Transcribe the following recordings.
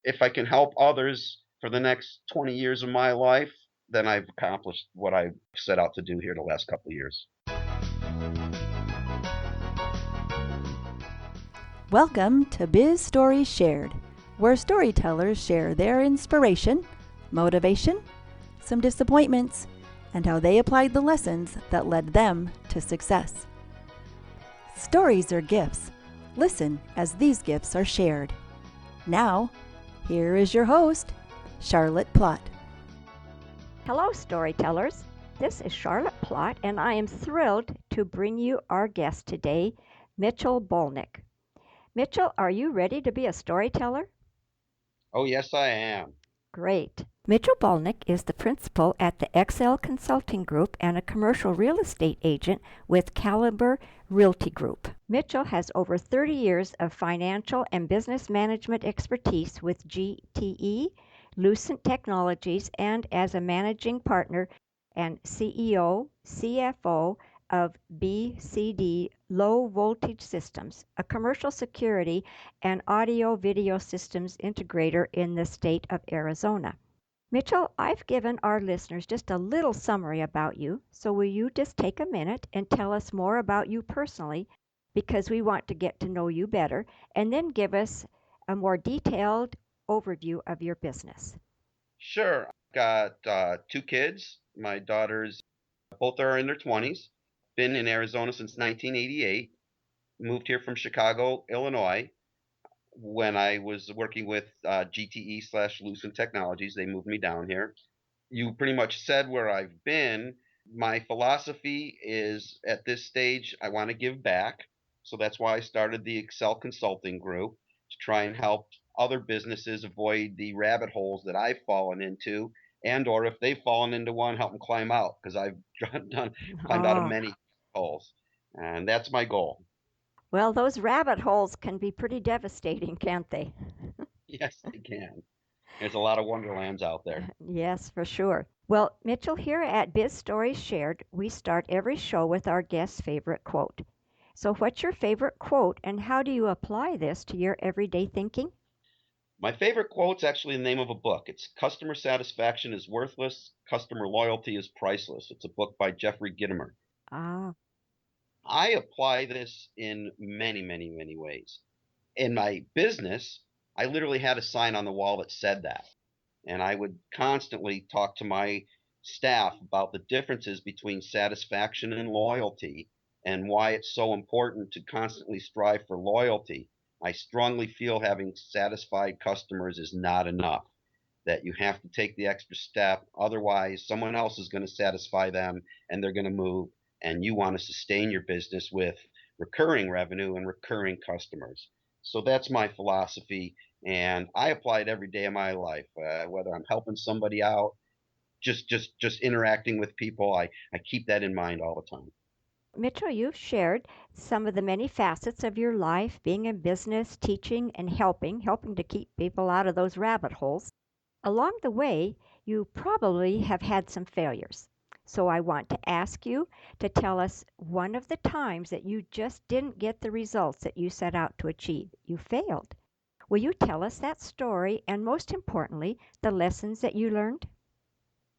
if I can help others for the next 20 years of my life, then I've accomplished what I set out to do here the last couple of years. Welcome to Biz Stories Shared, where storytellers share their inspiration, motivation, some disappointments, and how they applied the lessons that led them to success. Stories are gifts. Listen as these gifts are shared. Now, here is your host, Charlotte Plott. Hello, storytellers. This is Charlotte Plott, and I am thrilled to bring you our guest today, Mitchell Bolnick. Mitchell, are you ready to be a storyteller? Oh, yes, I am. Great. Mitchell Bolnick is the principal at the XL Consulting Group and a commercial real estate agent with Caliber Realty Group. Mitchell has over 30 years of financial and business management expertise with GTE, Lucent Technologies, and as a managing partner and CEO, CFO of BCD Low Voltage Systems, a commercial security and audio-video systems integrator in the state of Arizona. Mitchell, I've given our listeners just a little summary about you, so will you just take a minute and tell us more about you personally, because we want to get to know you better, and then give us a more detailed overview of your business. Sure. I've got two kids. My daughters, both are in their 20s. Been in Arizona since 1988. Moved here from Chicago, Illinois. When I was working with GTE/Lucent Technologies, they moved me down here. You pretty much said where I've been. My philosophy is at this stage, I want to give back. So that's why I started the Excel Consulting Group to try and help other businesses avoid the rabbit holes that I've fallen into, and or if they've fallen into one, help them climb out because I've climbed out of many holes, and that's my goal. Well, those rabbit holes can be pretty devastating, can't they? Yes, they can. There's a lot of wonderlands out there. Yes, for sure. Well, Mitchell, here at Biz Stories Shared, we start every show with our guest's favorite quote. So, what's your favorite quote, and how do you apply this to your everyday thinking? My favorite quote's actually the name of a book. It's Customer Satisfaction is Worthless, Customer Loyalty is Priceless. It's a book by Jeffrey Gitomer. Ah, I apply this in many, many, many ways. In my business, I literally had a sign on the wall that said that. And I would constantly talk to my staff about the differences between satisfaction and loyalty and why it's so important to constantly strive for loyalty. I strongly feel having satisfied customers is not enough, that you have to take the extra step. Otherwise, someone else is going to satisfy them and they're going to move. And you want to sustain your business with recurring revenue and recurring customers. So that's my philosophy. And I apply it every day of my life, whether I'm helping somebody out, just interacting with people. I keep that in mind all the time. Mitchell, you've shared some of the many facets of your life, being in business, teaching, and helping to keep people out of those rabbit holes. Along the way, you probably have had some failures. So I want to ask you to tell us one of the times that you just didn't get the results that you set out to achieve. You failed. Will you tell us that story and, most importantly, the lessons that you learned?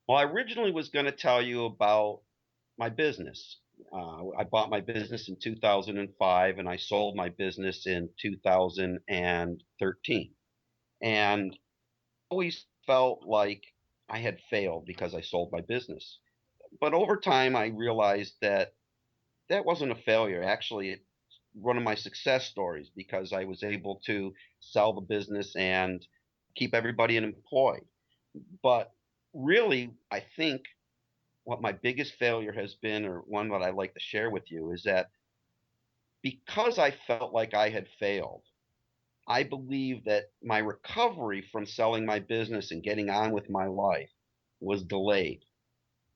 Well, I originally was going to tell you about my business. I bought my business in 2005 and I sold my business in 2013. And always felt like I had failed because I sold my business. But over time, I realized that that wasn't a failure. Actually, it's one of my success stories because I was able to sell the business and keep everybody employed. But really, I think what my biggest failure has been, or one that I'd like to share with you, is that because I felt like I had failed, I believe that my recovery from selling my business and getting on with my life was delayed.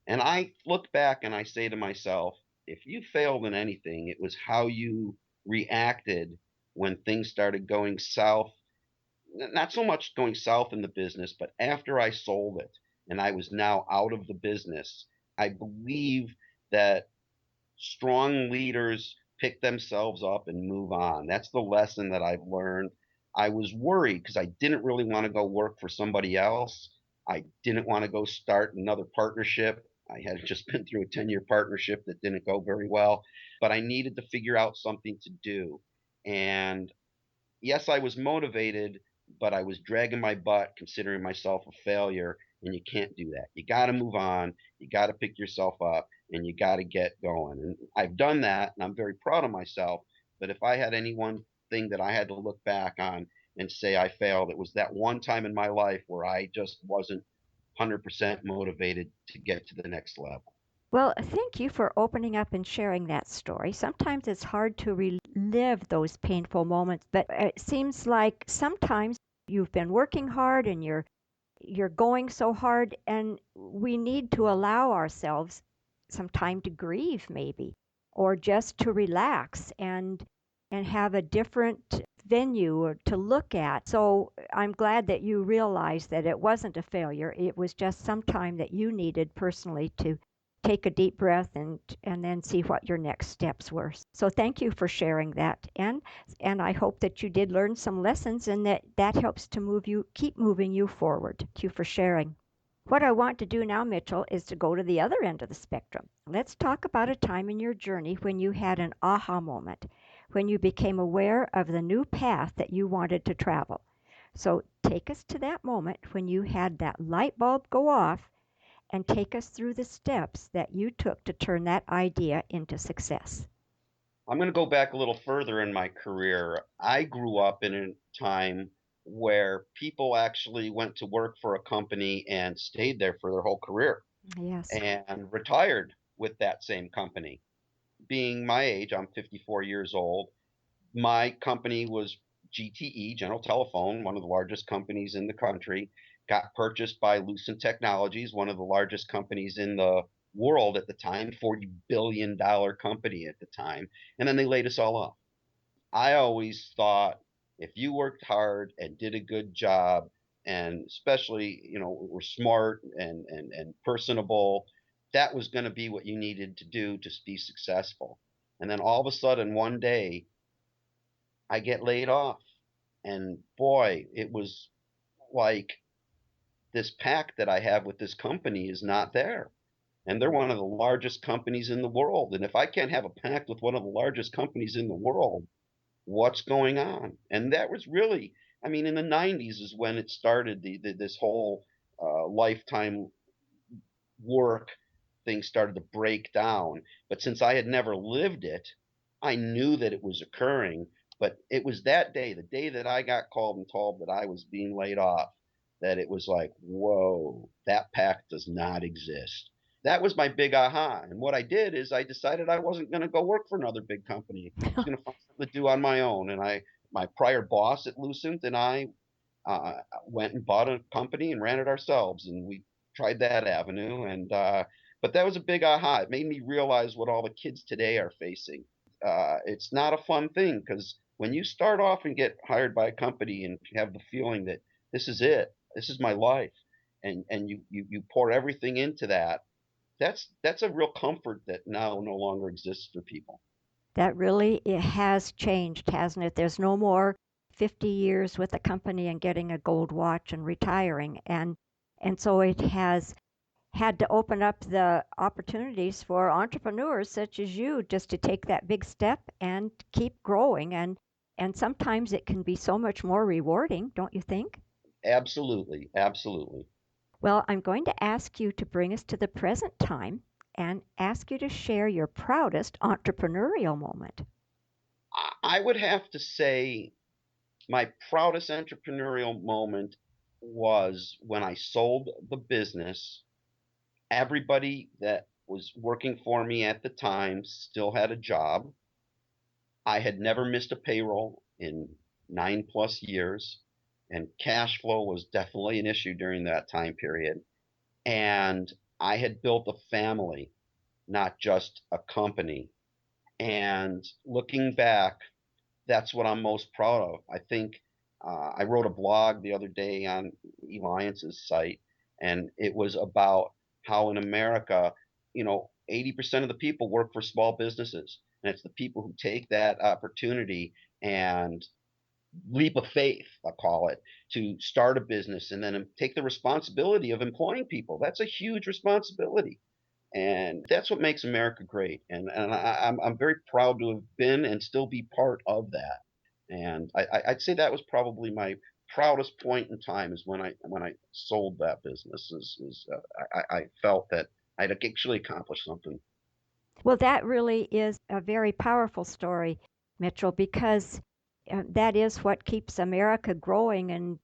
And I look back and I say to myself, if you failed in anything, it was how you reacted when things started going south. Not so much going south in the business, but after I sold it and I was now out of the business, I believe that strong leaders pick themselves up and move on. That's the lesson that I've learned. I was worried because I didn't really want to go work for somebody else. I didn't want to go start another partnership. I had just been through a 10-year partnership that didn't go very well, but I needed to figure out something to do. And yes, I was motivated, but I was dragging my butt, considering myself a failure. And you can't do that. You got to move on. You got to pick yourself up and you got to get going. And I've done that and I'm very proud of myself. But if I had any one thing that I had to look back on and say I failed, it was that one time in my life where I just wasn't 100% motivated to get to the next level. Well, thank you for opening up and sharing that story. Sometimes it's hard to relive those painful moments, but it seems like sometimes you've been working hard and you're going so hard, and we need to allow ourselves some time to grieve maybe, or just to relax and have a different venue or to look at. So I'm glad that you realized that it wasn't a failure. It was just some time that you needed personally to take a deep breath and then see what your next steps were. So thank you for sharing that. And I hope that you did learn some lessons and that helps to keep moving you forward. Thank you for sharing. What I want to do now, Mitchell, is to go to the other end of the spectrum. Let's talk about a time in your journey when you had an aha moment, when you became aware of the new path that you wanted to travel. So take us to that moment when you had that light bulb go off and take us through the steps that you took to turn that idea into success. I'm going to go back a little further in my career. I grew up in a time where people actually went to work for a company and stayed there for their whole career Yes. and retired with that same company. Being my age, I'm 54 years old. My company was GTE, General Telephone, one of the largest companies in the country, got purchased by Lucent Technologies, one of the largest companies in the world at the time, $40 billion company at the time. And then they laid us all off. I always thought if you worked hard and did a good job, and especially, were smart and personable, that was going to be what you needed to do to be successful. And then all of a sudden, one day, I get laid off. And boy, it was like this pact that I have with this company is not there. And they're one of the largest companies in the world. And if I can't have a pact with one of the largest companies in the world, what's going on? And that was really, I mean, in the 90s is when it started, this whole lifetime work thing started to break down. But since I had never lived it, I knew that it was occurring. But it was that day, the day that I got called and told that I was being laid off, that it was like, whoa, that pact does not exist. That was my big aha. And what I did is I decided I wasn't going to go work for another big company. I was going to find something to do on my own. And my prior boss at Lucent and I went and bought a company and ran it ourselves. And we tried that avenue. But that was a big aha. It made me realize what all the kids today are facing. It's not a fun thing because when you start off and get hired by a company and you have the feeling that this is it, this is my life, and you pour everything into that, that's a real comfort that now no longer exists for people. That really it has changed, hasn't it? There's no more 50 years with a company and getting a gold watch and retiring. And so it has had to open up the opportunities for entrepreneurs such as you just to take that big step and keep growing and sometimes it can be so much more rewarding, don't you think? Absolutely, absolutely. Well, I'm going to ask you to bring us to the present time and ask you to share your proudest entrepreneurial moment. I would have to say my proudest entrepreneurial moment was when I sold the business. Everybody that was working for me at the time still had a job. I had never missed a payroll in 9+ years, and cash flow was definitely an issue during that time period. And I had built a family, not just a company. And looking back, that's what I'm most proud of. I think I wrote a blog the other day on Alliance's site, and it was about how in America, 80% of the people work for small businesses, and it's the people who take that opportunity and leap of faith, I'll call it, to start a business and then take the responsibility of employing people. That's a huge responsibility. And that's what makes America great. And I'm very proud to have been and still be part of that. And I'd say that was probably my proudest point in time is when I sold that business. I felt that I'd actually accomplished something. Well, that really is a very powerful story, Mitchell, because that is what keeps America growing. And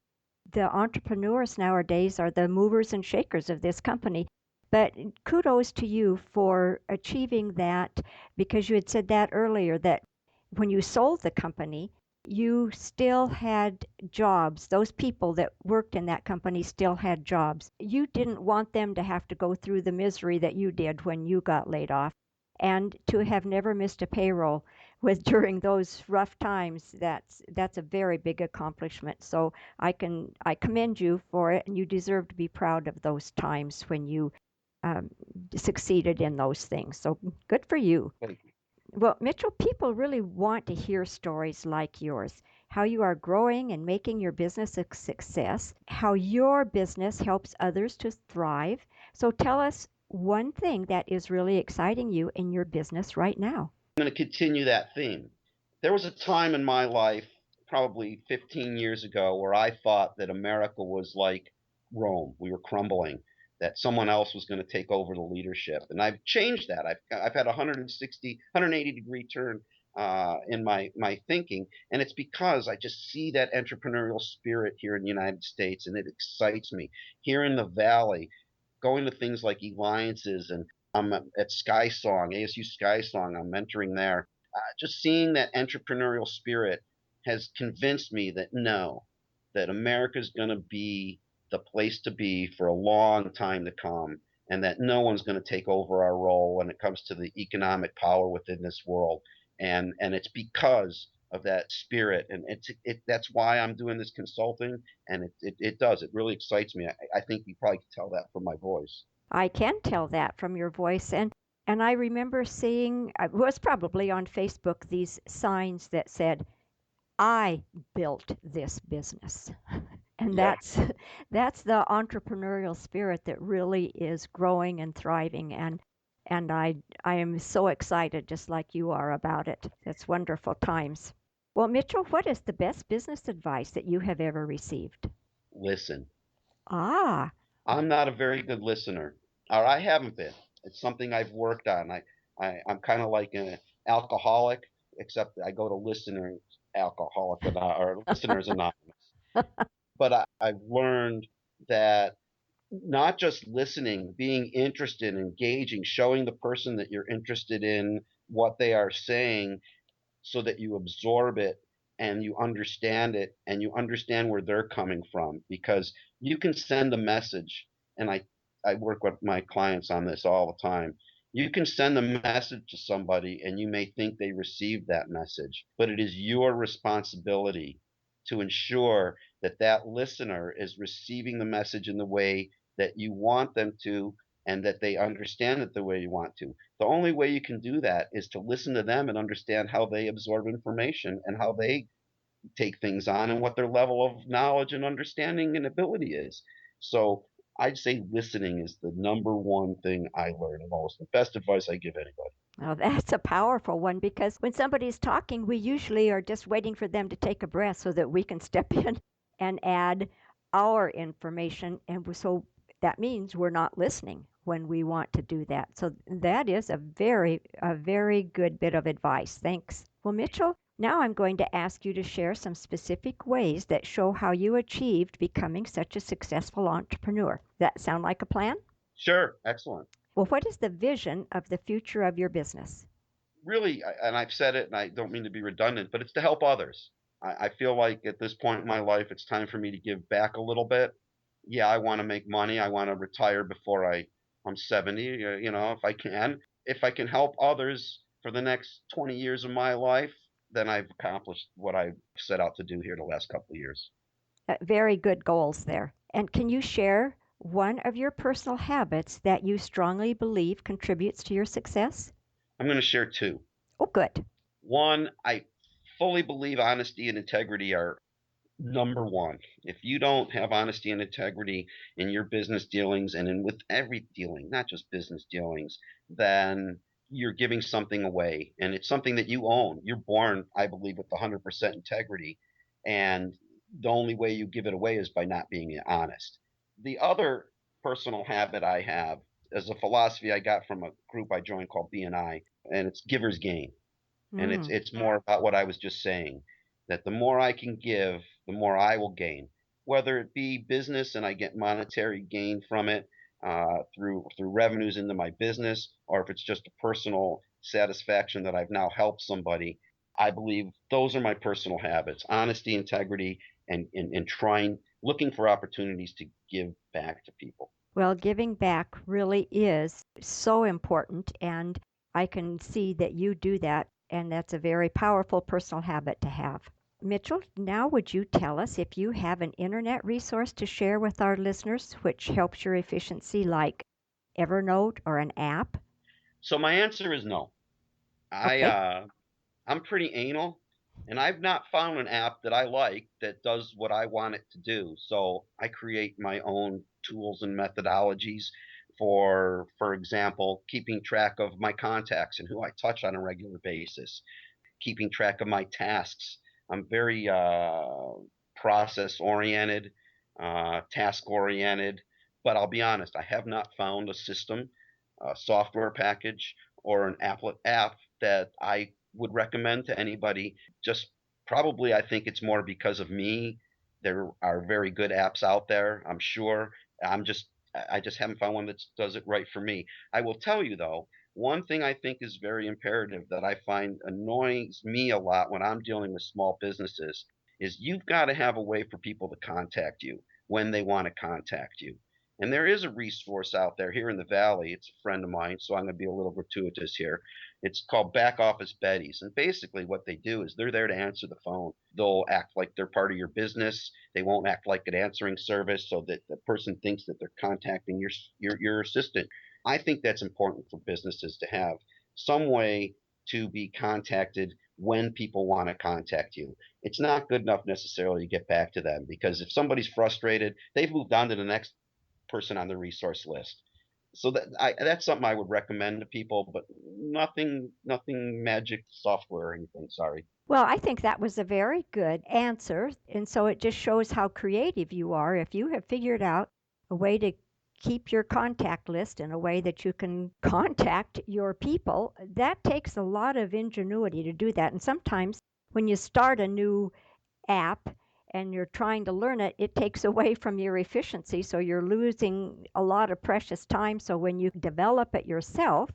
the entrepreneurs nowadays are the movers and shakers of this company. But kudos to you for achieving that because you had said that earlier that when you sold the company, you still had jobs. Those people that worked in that company still had jobs. You didn't want them to have to go through the misery that you did when you got laid off. And to have never missed a payroll with during those rough times, that's a very big accomplishment. So I commend you for it, and you deserve to be proud of those times when you um, succeeded in those things. So good for you. Thank you. Well, Mitchell, people really want to hear stories like yours, how you are growing and making your business a success, how your business helps others to thrive. So tell us one thing that is really exciting you in your business right now. I'm going to continue that theme. There was a time in my life, probably 15 years ago, where I thought that America was like Rome. We were crumbling, that someone else was going to take over the leadership. And I've changed that. I've had a 160, 180-degree turn in my thinking. And it's because I just see that entrepreneurial spirit here in the United States, and it excites me. Here in the Valley, going to things like alliances, and I'm at Sky Song, ASU Sky Song. I'm mentoring there. Just seeing that entrepreneurial spirit has convinced me that no, that America's going to be the place to be for a long time to come, and that no one's going to take over our role when it comes to the economic power within this world. And it's because of that spirit, and that's why I'm doing this consulting, and it does. It really excites me. I think you probably can tell that from my voice. I can tell that from your voice. And I remember seeing, it was probably on Facebook, these signs that said, I built this business. And Yeah. that's the entrepreneurial spirit that really is growing and thriving and I am so excited just like you are about it. It's wonderful times. Well, Mitchell, what is the best business advice that you have ever received? Listen. Ah, I'm not a very good listener, or I haven't been. It's something I've worked on. I'm kind of like an alcoholic, except I go to listener alcoholic or listeners anonymous. But I've learned that not just listening, being interested, engaging, showing the person that you're interested in what they are saying so that you absorb it and you understand it and you understand where they're coming from, because you can send a message, and I work with my clients on this all the time. You can send a message to somebody and you may think they received that message, but it is your responsibility to ensure that that listener is receiving the message in the way that you want them to, and that they understand it the way you want to. The only way you can do that is to listen to them and understand how they absorb information and how they take things on and what their level of knowledge and understanding and ability is. So I'd say listening is the number one thing I learn the most. The best advice I give anybody. oh, that's a powerful one because when somebody's talking, we usually are just waiting for them to take a breath so that we can step in and add our information. And so that means we're not listening when we want to do that. So that is a very good bit of advice. Thanks. Well, Mitchell, now I'm going to ask you to share some specific ways that show how you achieved becoming such a successful entrepreneur. That sound like a plan? Sure, excellent. Well, what is the vision of the future of your business? Really, and I've said it, and I don't mean to be redundant, but it's to help others. I feel like at this point in my life, it's time for me to give back a little bit. Yeah, I want to make money. I want to retire before I'm 70. If I can, if I can help others for the next 20 years of my life, then I've accomplished what I've set out to do here the last couple of years. Very good goals there. And can you share one of your personal habits that you strongly believe contributes to your success? I'm going to share two. Oh, good. One, I fully believe honesty and integrity are number one. If you don't have honesty and integrity in your business dealings and in with every dealing, not just business dealings, then you're giving something away and it's something that you own. You're born, I believe, with 100% integrity. And the only way you give it away is by not being honest. The other personal habit I have is a philosophy I got from a group I joined called BNI, and it's giver's gain. And it's Mm. it's more about what I was just saying, that the more I can give, the more I will gain, whether it be business and I get monetary gain from it through revenues into my business, or if it's just a personal satisfaction that I've now helped somebody. I believe those are my personal habits: honesty, integrity, and trying, looking for opportunities to give back to people. Well, giving back really is so important, and I can see that you do that, and that's a very powerful personal habit to have. Mitchell, now would you tell us if you have an internet resource to share with our listeners which helps your efficiency, like Evernote or an app? So my answer is no. I Okay, uh, I'm pretty anal, and I've not found an app that I like that does what I want it to do. So I create my own tools and methodologies for example, keeping track of my contacts and who I touch on a regular basis, keeping track of my tasks. I'm very process oriented, task oriented, but I'll be honest, I have not found a system, a software package, or an app that I would recommend to anybody. Just probably, I think it's more because of me. There are very good apps out there, I'm sure. I just haven't found one that does it right for me. I will tell you though, one thing I think is very imperative that I find annoys me a lot when I'm dealing with small businesses is you've got to have a way for people to contact you when they want to contact you. And there is a resource out there here in the Valley. It's a friend of mine, so I'm going to be a little gratuitous here. It's called Back Office Betties. And basically, what they do is they're there to answer the phone. They'll act like they're part of your business. They won't act like an answering service so that the person thinks that they're contacting your assistant. I think that's important for businesses to have some way to be contacted when people want to contact you. It's not good enough necessarily to get back to them because if somebody's frustrated, they've moved on to the next person on the resource list. So that's something I would recommend to people, but nothing magic software or anything. Sorry. well, I think that was a very good answer. And so it just shows how creative you are. If you have figured out a way to keep your contact list in a way that you can contact your people, that takes a lot of ingenuity to do that. And sometimes when you start a new app and you're trying to learn it, it takes away from your efficiency. So you're losing a lot of precious time. So when you develop it yourself,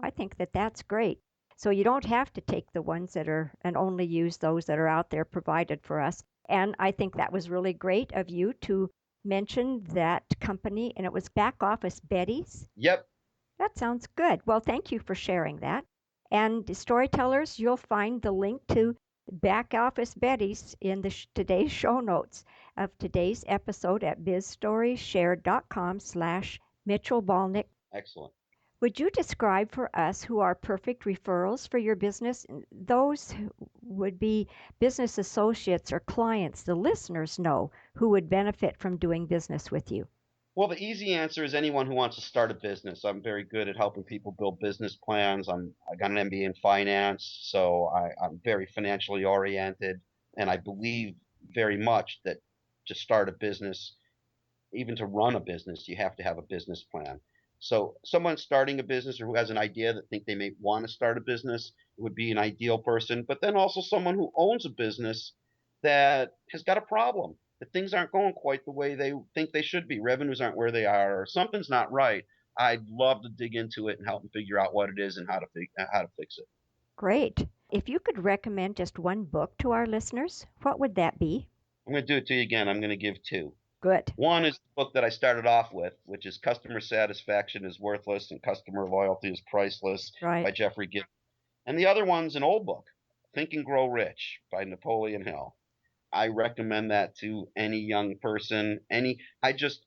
I think that that's great. So you don't have to take the ones that are and only use those that are out there provided for us. And I think that was really great of you to mention that company, and it was Back Office Betty's. Yep. That sounds good. Well, thank you for sharing that. And storytellers, you'll find the link to Back Office Betty's in the today's show notes of today's episode at bizstoryshared.com/Mitchell Bolnick. Excellent. Would you describe for us who are perfect referrals for your business? Those would be business associates or clients the listeners know who would benefit from doing business with you. Well, the easy answer is anyone who wants to start a business. I'm very good at helping people build business plans. I got an MBA in finance, so I'm very financially oriented, and I believe very much that to start a business, even to run a business, you have to have a business plan. So someone starting a business or who has an idea that think they may want to start a business would be an ideal person, but then also someone who owns a business that has got a problem, that things aren't going quite the way they think they should be. Revenues aren't where they are, or something's not right. I'd love to dig into it and help them figure out what it is and how to fix it. Great. If you could recommend just one book to our listeners, what would that be? I'm going to do it to you again. I'm going to give two. Good. One is the book that I started off with, which is Customer Satisfaction is Worthless and Customer Loyalty is Priceless Right. by Jeffrey Gibbs. And the other one's an old book, Think and Grow Rich by Napoleon Hill. I recommend that to any young person. I just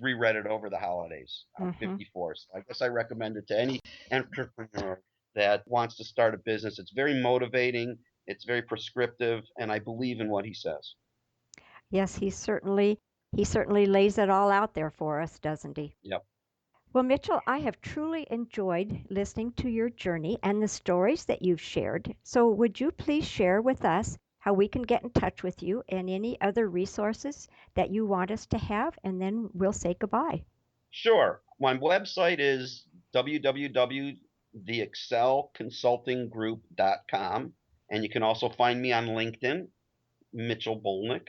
reread it over the holidays. I'm Mm-hmm. 54, so I guess I recommend it to any entrepreneur that wants to start a business. It's very motivating. It's very prescriptive, and I believe in what he says. Yes, he certainly lays it all out there for us, doesn't he? Yep. Well, Mitchell, I have truly enjoyed listening to your journey and the stories that you've shared. So, would you please share with us how we can get in touch with you and any other resources that you want us to have? And then we'll say goodbye. Sure. My website is www.theexcelconsultinggroup.com, and you can also find me on LinkedIn, Mitchell Bolnick.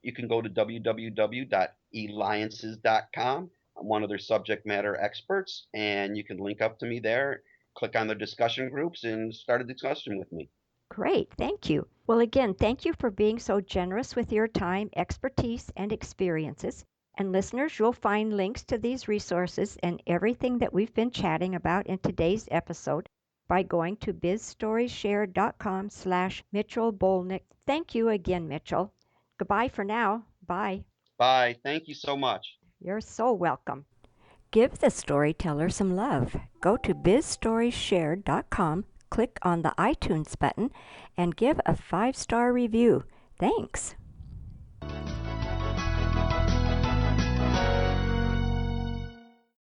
You can go to www.alliances.com. I'm one of their subject matter experts, and you can link up to me there, click on the discussion groups, and start a discussion with me. Great, thank you. Well, again, thank you for being so generous with your time, expertise, and experiences. And listeners, you'll find links to these resources and everything that we've been chatting about in today's episode by going to bizstorieshared.com/Mitchell Bolnick. Thank you again, Mitchell. Goodbye for now. Bye. Bye. Thank you so much. You're so welcome. Give the storyteller some love. Go to bizstorieshared.com, click on the iTunes button, and give a 5-star review. Thanks.